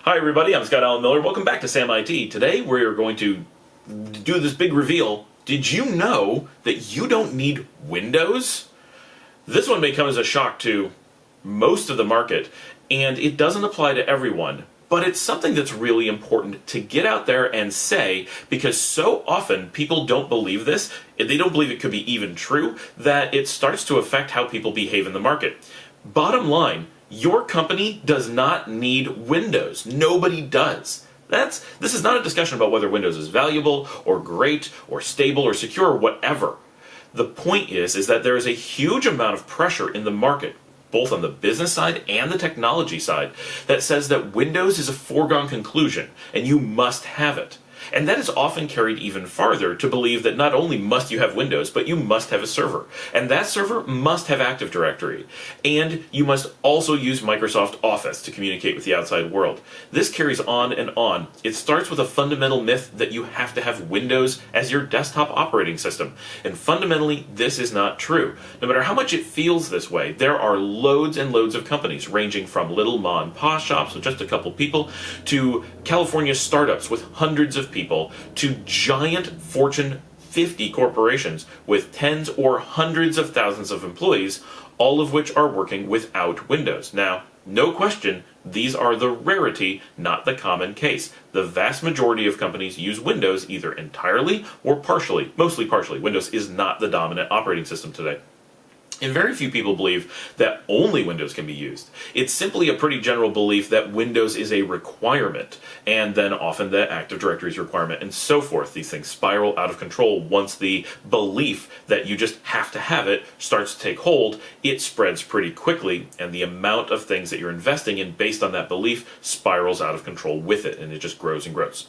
Hi everybody, I'm Scott Allen Miller. Welcome back to Sam IT. Today we're going to do this big reveal. Did you know that you don't need Windows? This one may come as a shock to most of the market, and it doesn't apply to everyone, but it's something that's really important to get out there and say, because so often people don't believe this, they don't believe it could be even true, that it starts to affect how people behave in the market. Bottom line, your company does not need Windows. Nobody does. This is not a discussion about whether Windows is valuable or great or stable or secure or whatever. The point is that there is a huge amount of pressure in the market, both on the business side and the technology side, that says that Windows is a foregone conclusion and you must have it. And that is often carried even farther to believe that not only must you have Windows, but you must have a server. And that server must have Active Directory. And you must also use Microsoft Office to communicate with the outside world. This carries on and on. It starts with a fundamental myth that you have to have Windows as your desktop operating system. And fundamentally, this is not true. No matter how much it feels this way, there are loads and loads of companies, ranging from little ma and pa shops with just a couple people, to California startups with hundreds of people, to giant Fortune 50 corporations with tens or hundreds of thousands of employees, all of which are working without Windows. Now, no question, these are the rarity, not the common case. The vast majority of companies use Windows either entirely or partially, mostly partially. Windows is not the dominant operating system today. And very few people believe that only Windows can be used. It's simply a pretty general belief that Windows is a requirement, and then often the Active Directory is a requirement, and so forth. These things spiral out of control once the belief that you just have to have it starts to take hold. It spreads pretty quickly, and the amount of things that you're investing in based on that belief spirals out of control with it, and it just grows and grows.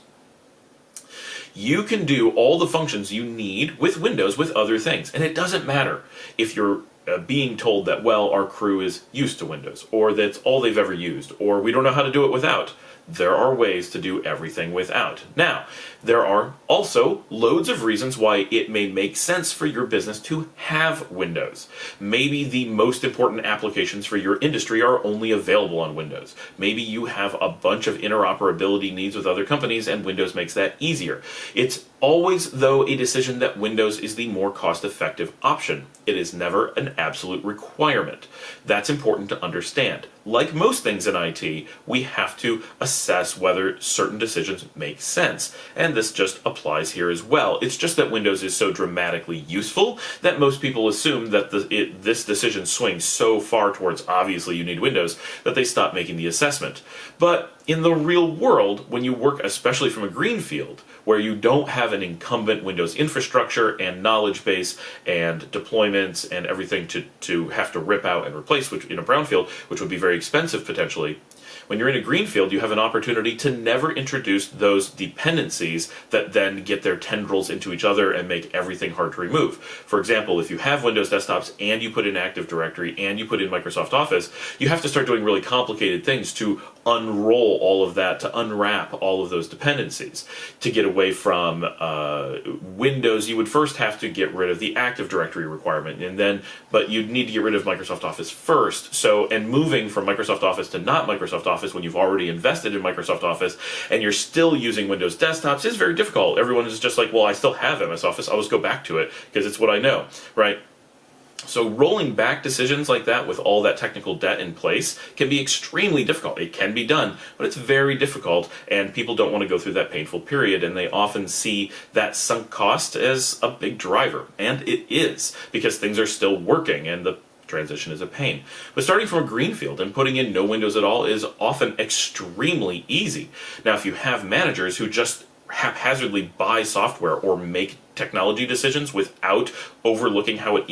You can do all the functions you need with Windows with other things, and it doesn't matter if you're being told that, well, our crew is used to Windows, or that's all they've ever used, or we don't know how to do it without. There are ways to do everything without. Now, there are also loads of reasons why it may make sense for your business to have Windows. Maybe the most important applications for your industry are only available on Windows. Maybe you have a bunch of interoperability needs with other companies and Windows makes that easier. It's always, though, a decision that Windows is the more cost-effective option. It is never an absolute requirement. That's important to understand. Like most things in IT, we have to assess whether certain decisions make sense, and this just applies here as well. It's just that Windows is so dramatically useful that most people assume that this decision swings so far towards obviously you need Windows that they stop making the assessment. But in the real world, when you work especially from a greenfield, where you don't have an incumbent Windows infrastructure and knowledge base and deployments and everything to have to rip out and replace, which in a brownfield, which would be very expensive potentially, when you're in a greenfield, you have an opportunity to never introduce those dependencies that then get their tendrils into each other and make everything hard to remove. For example, if you have Windows desktops and you put in Active Directory and you put in Microsoft Office, you have to start doing really complicated things to unroll all of that, to unwrap all of those dependencies. To get away from Windows, you would first have to get rid of the Active Directory requirement, but you'd need to get rid of Microsoft Office first. And moving from Microsoft Office to not Microsoft Office when you've already invested in Microsoft Office and you're still using Windows desktops is very difficult. Everyone is just like, well, I still have MS Office, I'll just go back to it because it's what I know, right? So rolling back decisions like that with all that technical debt in place can be extremely difficult. It can be done, but it's very difficult, and people don't want to go through that painful period, and they often see that sunk cost as a big driver. And it is, because things are still working, and the transition is a pain. But starting from a greenfield and putting in no Windows at all is often extremely easy. Now, if you have managers who just haphazardly buy software or make technology decisions without overlooking how it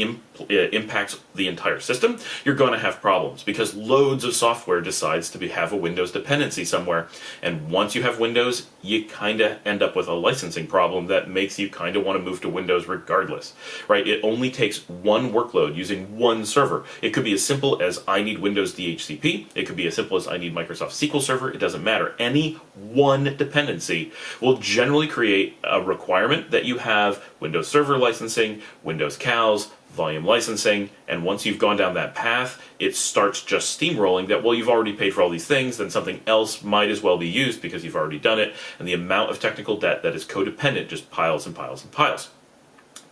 impacts the entire system, you're going to have problems because loads of software decides to have a Windows dependency somewhere. And once you have Windows, you kind of end up with a licensing problem that makes you kind of want to move to Windows regardless, right? It only takes one workload using one server. It could be as simple as I need Windows DHCP. It could be as simple as I need Microsoft SQL Server. It doesn't matter. Any one dependency will generally create a requirement that you have Windows Server licensing, Windows CALs, volume licensing, and once you've gone down that path, it starts just steamrolling that, well, you've already paid for all these things, then something else might as well be used because you've already done it, and the amount of technical debt that is codependent just piles and piles and piles.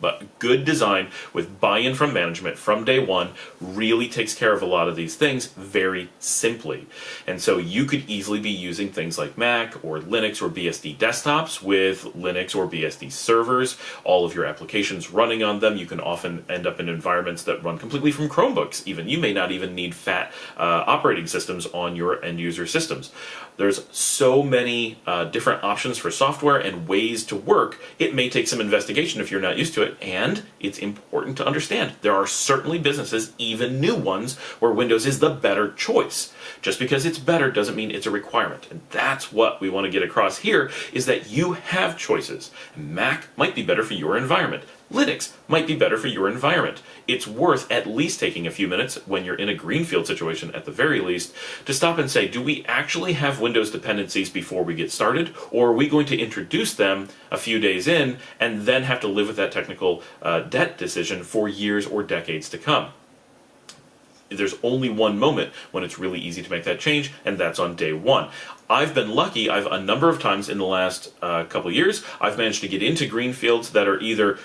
But good design with buy-in from management from day one really takes care of a lot of these things very simply. And so you could easily be using things like Mac or Linux or BSD desktops with Linux or BSD servers, all of your applications running on them. You can often end up in environments that run completely from Chromebooks even. You may not even need fat operating systems on your end user systems. There's so many different options for software and ways to work. It may take some investigation if you're not used to it, and it's important to understand there are certainly businesses, even new ones, where Windows is the better choice. Just because it's better doesn't mean it's a requirement, and that's what we want to get across here, is that you have choices. Mac might be better for your environment. Linux might be better for your environment. It's worth at least taking a few minutes when you're in a greenfield situation at the very least to stop and say, do we actually have Windows dependencies before we get started, or are we going to introduce them a few days in and then have to live with that technical debt decision for years or decades to come? There's only one moment when it's really easy to make that change, and that's on day one. I've been lucky. I've a number of times in the last couple of years, I've managed to get into green fields that are either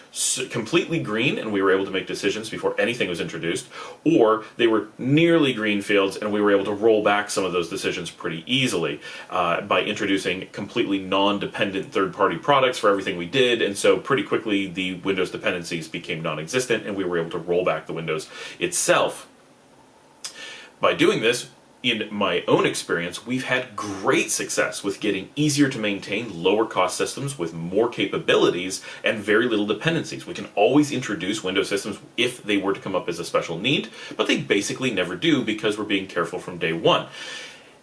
completely green and we were able to make decisions before anything was introduced, or they were nearly green fields and we were able to roll back some of those decisions pretty easily by introducing completely non-dependent third-party products for everything we did, and so pretty quickly the Windows dependencies became non-existent and we were able to roll back the Windows itself. By doing this, in my own experience, we've had great success with getting easier to maintain, lower cost systems with more capabilities and very little dependencies. We can always introduce Windows systems if they were to come up as a special need, but they basically never do because we're being careful from day one.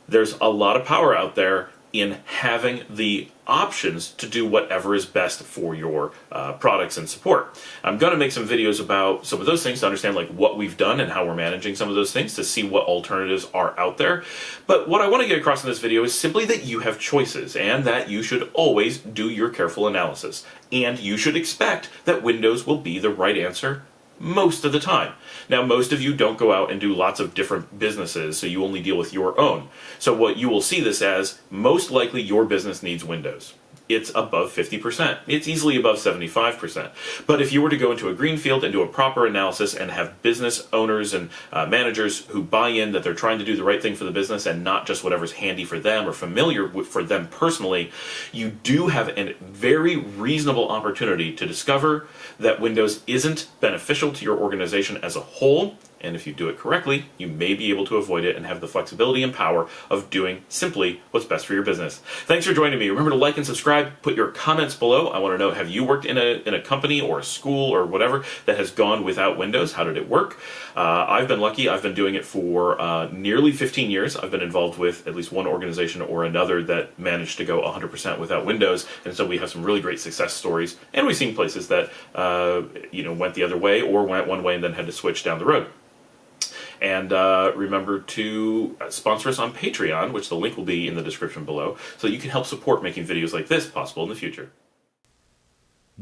There's a lot of power out there in having the options to do whatever is best for your products and support. I'm going to make some videos about some of those things to understand like what we've done and how we're managing some of those things to see what alternatives are out there. But what I want to get across in this video is simply that you have choices and that you should always do your careful analysis. And you should expect that Windows will be the right answer most of the time. Now, most of you don't go out and do lots of different businesses, so you only deal with your own. So what you will see this as, most likely your business needs Windows. It's above 50%. It's easily above 75%. But if you were to go into a greenfield and do a proper analysis and have business owners and managers who buy in that they're trying to do the right thing for the business and not just whatever's handy for them or familiar for them personally, you do have a very reasonable opportunity to discover that Windows isn't beneficial to your organization as a whole. And if you do it correctly, you may be able to avoid it and have the flexibility and power of doing simply what's best for your business. Thanks for joining me. Remember to like and subscribe. Put your comments below. I want to know, have you worked in a company or a school or whatever that has gone without Windows? How did it work? I've been lucky. I've been doing it for nearly 15 years. I've been involved with at least one organization or another that managed to go 100% without Windows. And so we have some really great success stories. And we've seen places that went the other way or went one way and then had to switch down the road. And remember to sponsor us on Patreon, which the link will be in the description below, so you can help support making videos like this possible in the future.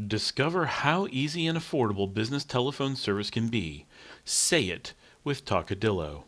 Discover how easy and affordable business telephone service can be. Say it with Talkadillo.